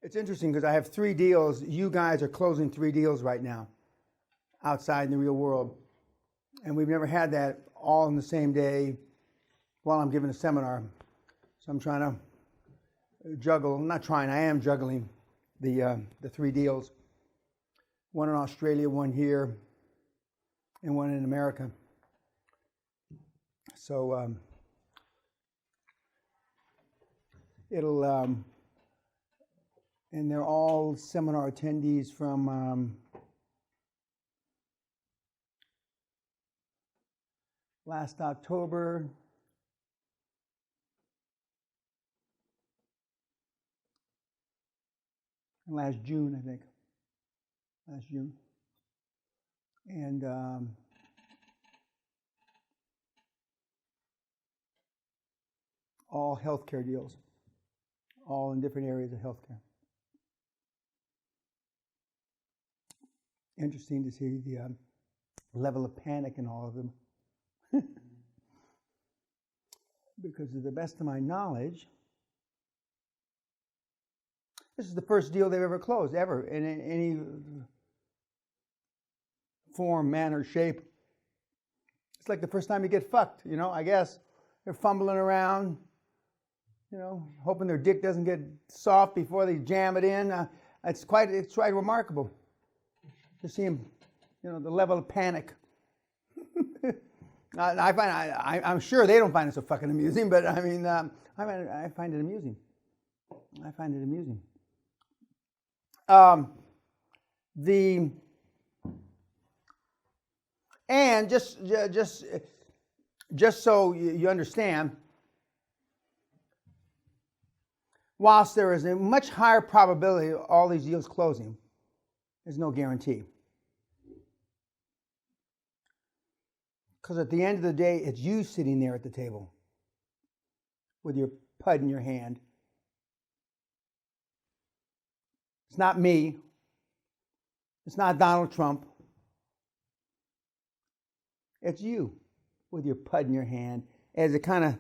It's interesting because I have 3 deals. You guys are closing 3 deals right now outside in the real world. And we've never had that all in the same day while I'm giving a seminar. So I'm trying to juggle, not trying, I am juggling the 3 deals. One in Australia, one here, and one in America. So it'll, and they're all seminar attendees from last October, and last June, I think. Last June. And all healthcare deals, all in different areas of healthcare. Interesting to see the level of panic in all of them. Because to the best of my knowledge, this is the first deal they've ever closed, ever, in any form, manner, shape. It's like the first time you get fucked, I guess. They're fumbling around, hoping their dick doesn't get soft before they jam it in. It's quite remarkable to see them, the level of panic. I'm sure they don't find it so fucking amusing, but I mean, I find it amusing. I find it amusing. And just so you understand, whilst there is a much higher probability of all these deals closing, there's no guarantee. Because at the end of the day, it's you sitting there at the table with your pud in your hand. It's not me. It's not Donald Trump. It's you with your pud in your hand as it kind of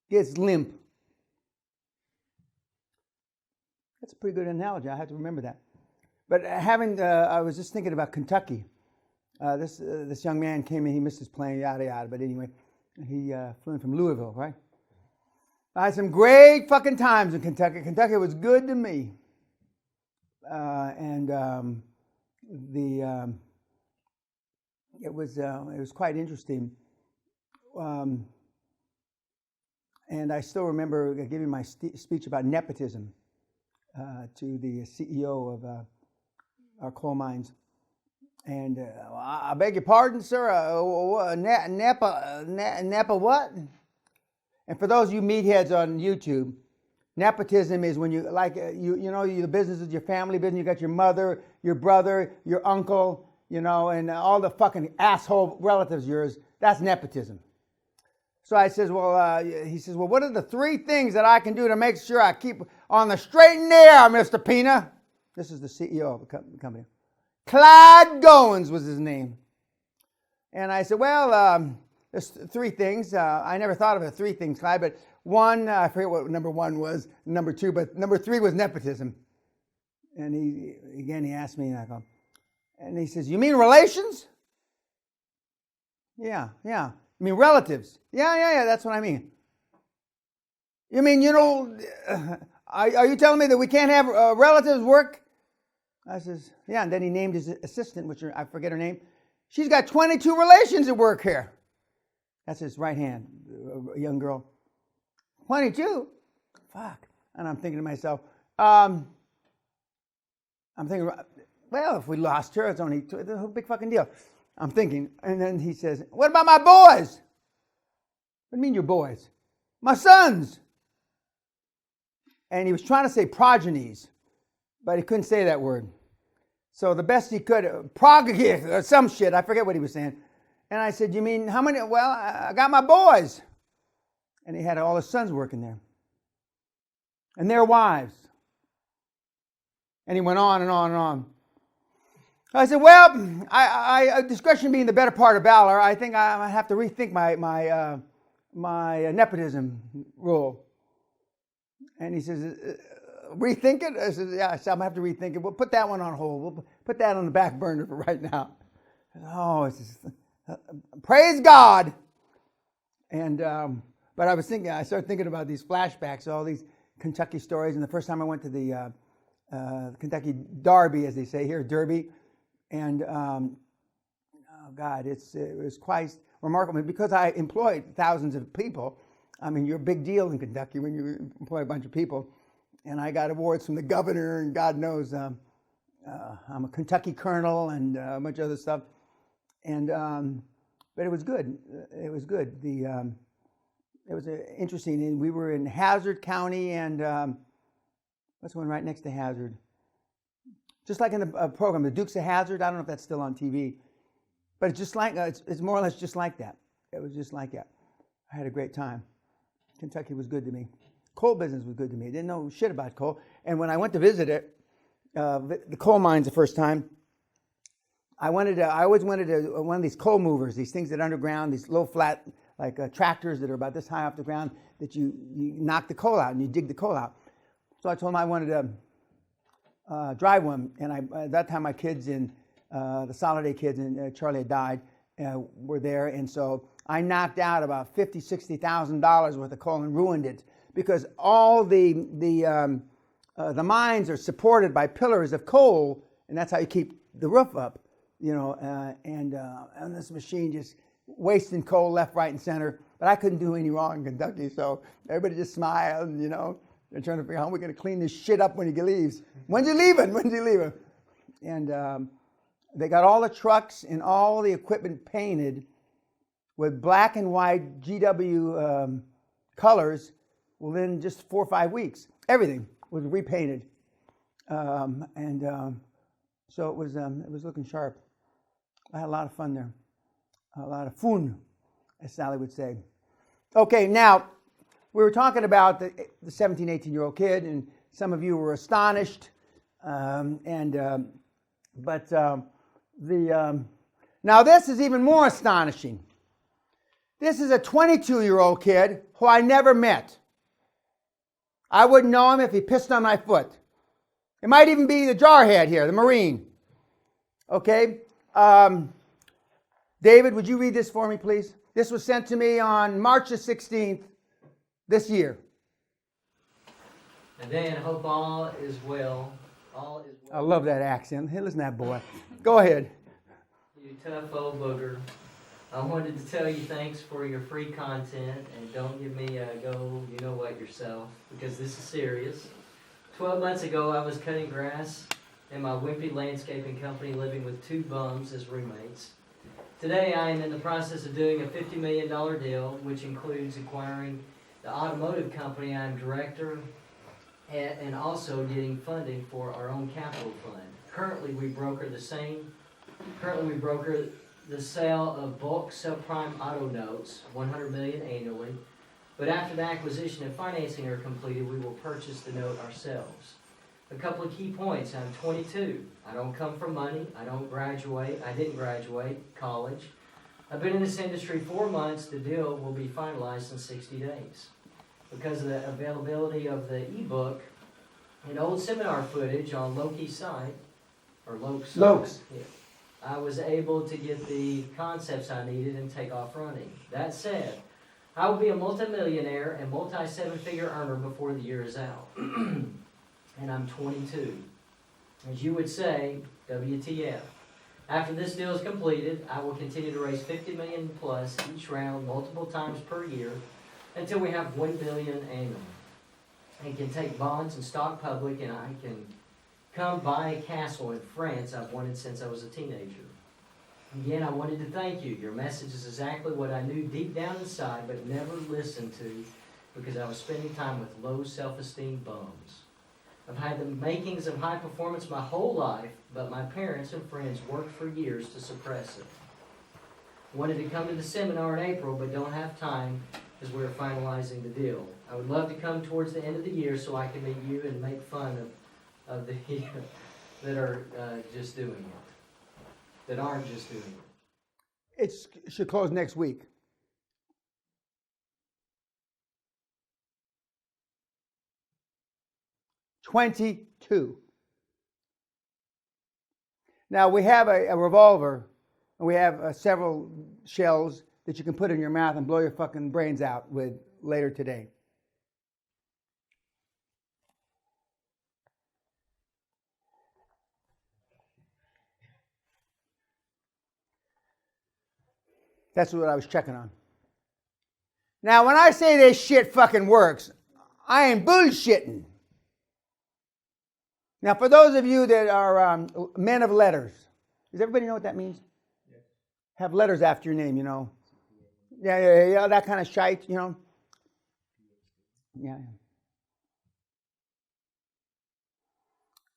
gets limp. That's a pretty good analogy. I have to remember that. But I was just thinking about Kentucky. This young man came in, he missed his plane, yada, yada. But anyway, he flew in from Louisville, right? I had some great fucking times in Kentucky. Kentucky was good to me. It was quite interesting. And I still remember giving my speech about nepotism to the CEO of our coal mines. And I beg your pardon, sir. Nepa what? And for those of you meatheads on YouTube, nepotism is when you the business is your family business. You got your mother, your brother, your uncle, and all the fucking asshole relatives of yours. That's nepotism. So I says, he says, what are the 3 things that I can do to make sure I keep on the straight and narrow, Mr. Peña? This is the CEO of the company. Clyde Goins was his name. And I said, there's 3 things. I never thought of the 3 things, Clyde, but one, I forget what number 1 was, number 2, but number 3 was nepotism. And he asked me, and he says, you mean relations? Yeah. You mean relatives? Yeah, that's what I mean. You mean, are you telling me that we can't have relatives work? I says, yeah, and then he named his assistant, which I forget her name. She's got 22 relations at work here. That's his right hand, a young girl. 22? Fuck. And I'm thinking to myself, if we lost her, it's only it's a big fucking deal. I'm thinking, and then he says, what about my boys? What do you mean your boys? My sons. And he was trying to say progenies, but he couldn't say that word. So the best he could, progeny or some shit, I forget what he was saying. And I said, you mean how many? Well, I got my boys. And he had all his sons working there. And their wives. And he went on and on and on. I said, I discretion being the better part of valor, I think I have to rethink my nepotism rule. And he says, rethink it? I said, yeah, I said, I'm going to have to rethink it. We'll put that one on hold. We'll put that on the back burner for right now. Oh, it's just, praise God. And, but I started thinking about these flashbacks, all these Kentucky stories. And the first time I went to the Kentucky Derby, as they say here, Derby. And, oh God, it was quite remarkable. Because I employed thousands of people. I mean, you're a big deal in Kentucky when you employ a bunch of people. And I got awards from the governor, and God knows I'm a Kentucky colonel and a bunch of other stuff. And but it was good. It was good. It was interesting. And we were in Hazard County, and what's the one right next to Hazard? Just like in the program, the Dukes of Hazzard. I don't know if that's still on TV, but it's just like it's more or less just like that. It was just like that. I had a great time. Kentucky was good to me. Coal business was good to me. Didn't know shit about coal. And when I went to visit it, the coal mines the first time, I always wanted to one of these coal movers, these things that are underground, these low flat like tractors that are about this high off the ground that you knock the coal out and you dig the coal out. So I told him I wanted to drive one. And at that time my kids the Soliday kids and Charlie had died were there, and so I knocked out about $50,000-$60,000 worth of coal and ruined it because all the mines are supported by pillars of coal, and that's how you keep the roof up, and this machine just wasting coal left, right, and center. But I couldn't do any wrong in Kentucky, so everybody just smiled, and they're trying to figure out how we're going to clean this shit up when he leaves. When's he leaving? And they got all the trucks and all the equipment painted with black and white GW colors within just 4 or 5 weeks. Everything was repainted, so it was looking sharp. I had a lot of fun there, a lot of fun, as Sally would say. Okay, now we were talking about the 17, 18-year-old kid, and some of you were astonished, now this is even more astonishing. This is a 22-year-old kid who I never met. I wouldn't know him if he pissed on my foot. It might even be the jarhead here, the Marine. Okay? David, would you read this for me, please? This was sent to me on March the 16th this year. And then hope all is well. All is well. I love that accent. Hey, listen to that boy. Go ahead. You tough old booger. I wanted to tell you thanks for your free content, and don't give me a go you know what yourself, because this is serious. 12 months ago I was cutting grass in my wimpy landscaping company, living with 2 bums as roommates. Today I am in the process of doing a $50 million deal, which includes acquiring the automotive company I'm director at, and also getting funding for our own capital fund. Currently we broker the sale of bulk subprime auto notes, $100 million annually. But after the acquisition and financing are completed, we will purchase the note ourselves. A couple of key points. I'm 22. I don't come from money. I didn't graduate college. I've been in this industry 4 months. The deal will be finalized in 60 days. Because of the availability of the ebook and old seminar footage on Loki's site, or Lokes. Yeah, I was able to get the concepts I needed and take off running. That said, I will be a multimillionaire and multi-7-figure earner before the year is out. And I'm 22. As you would say, WTF. After this deal is completed, I will continue to raise $50 million plus each round multiple times per year until we have $1 billion annually. And can take bonds and stock public, and I can come buy a castle in France I've wanted since I was a teenager. Again, I wanted to thank you. Your message is exactly what I knew deep down inside but never listened to because I was spending time with low self-esteem bums. I've had the makings of high performance my whole life, but my parents and friends worked for years to suppress it. Wanted to come to the seminar in April, but don't have time as we're finalizing the deal. I would love to come towards the end of the year so I can meet you and make fun of the that are just doing it, that aren't just doing it. It should close next week. 22. Now, we have a revolver, and we have several shells that you can put in your mouth and blow your fucking brains out with later today. That's what I was checking on. Now, when I say this shit fucking works, I ain't bullshitting. Now, for those of you that are men of letters, does everybody know what that means? Yes. Have letters after your name, you know. Yeah, that kind of shite, you know. Yeah.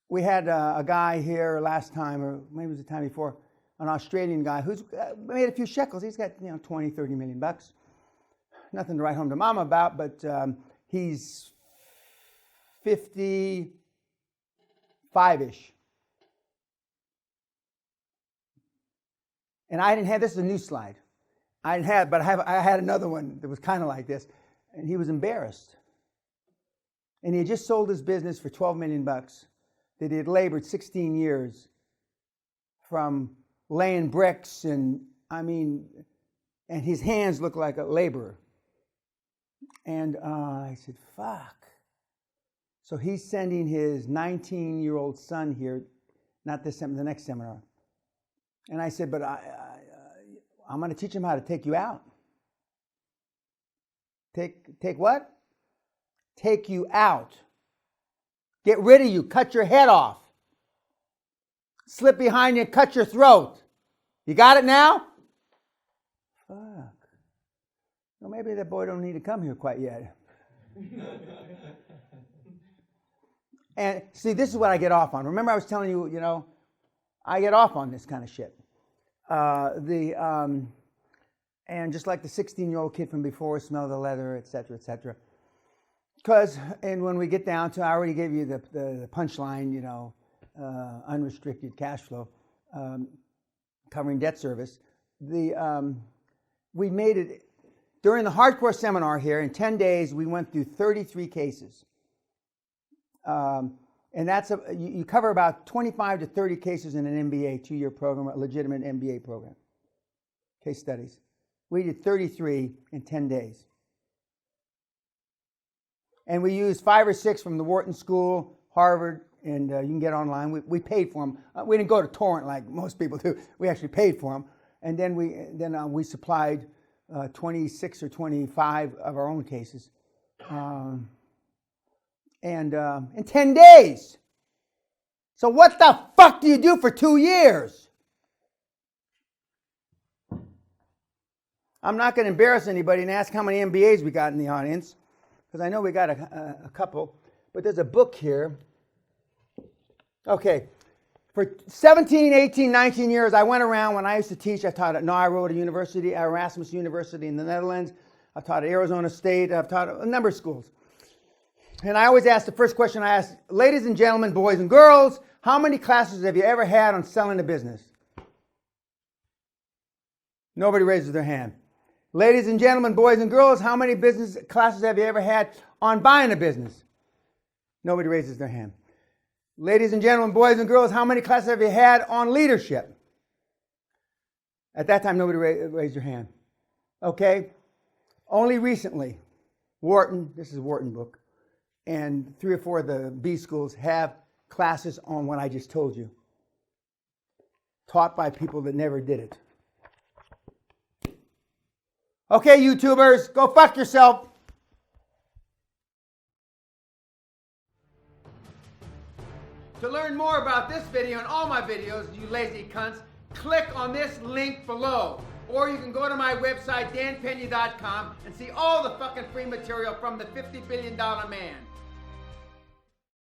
We had a guy here last time, or maybe it was the time before, an Australian guy who's made a few shekels. He's got, 20, 30 million bucks. Nothing to write home to mama about, but he's 55-ish. And I didn't have, this is a new slide. I had another one that was kind of like this. And he was embarrassed. And he had just sold his business for 12 million bucks that he had labored 16 years from laying bricks and his hands looked like a laborer. And I said, fuck. So he's sending his 19-year-old son here, not this seminar, the next seminar. And I said, but I'm going to teach him how to take you out. Take what? Take you out. Get rid of you. Cut your head off. Slip behind you and cut your throat. You got it now? Fuck. Well, maybe that boy don't need to come here quite yet. And see, this is what I get off on. Remember I was telling you, I get off on this kind of shit. And just like the 16-year-old kid from before, smell the leather, etc., etc. And when we get down to, I already gave you the punchline, unrestricted cash flow, covering debt service. We made it, during the hardcore seminar here, in 10 days, we went through 33 cases. And that's, you cover about 25 to 30 cases in an MBA, 2-year program, a legitimate MBA program, case studies. We did 33 in 10 days. And we used 5 or 6 from the Wharton School, Harvard, and you can get online. We paid for them. We didn't go to torrent like most people do. We actually paid for them. And then we supplied 26 or 25 of our own cases. And in 10 days. So what the fuck do you do for 2 years? I'm not going to embarrass anybody and ask how many MBAs we got in the audience, because I know we got a couple. But there's a book here. Okay. For 17, 18, 19 years, I went around. When I used to teach, I taught at Nauru University, Erasmus University in the Netherlands. I taught at Arizona State. I've taught at a number of schools. And I always ask, the first question I ask, ladies and gentlemen, boys and girls, how many classes have you ever had on selling a business? Nobody raises their hand. Ladies and gentlemen, boys and girls, how many business classes have you ever had on buying a business? Nobody raises their hand. Ladies and gentlemen, boys and girls, how many classes have you had on leadership? At that time, nobody raised their hand. Okay? Only recently, Wharton, this is a Wharton book, and 3 or 4 of the B schools have classes on what I just told you, taught by people that never did it. Okay, YouTubers, go fuck yourself. To learn more about this video and all my videos, you lazy cunts, click on this link below. Or you can go to my website, danpeña.com, and see all the fucking free material from the $50 billion man.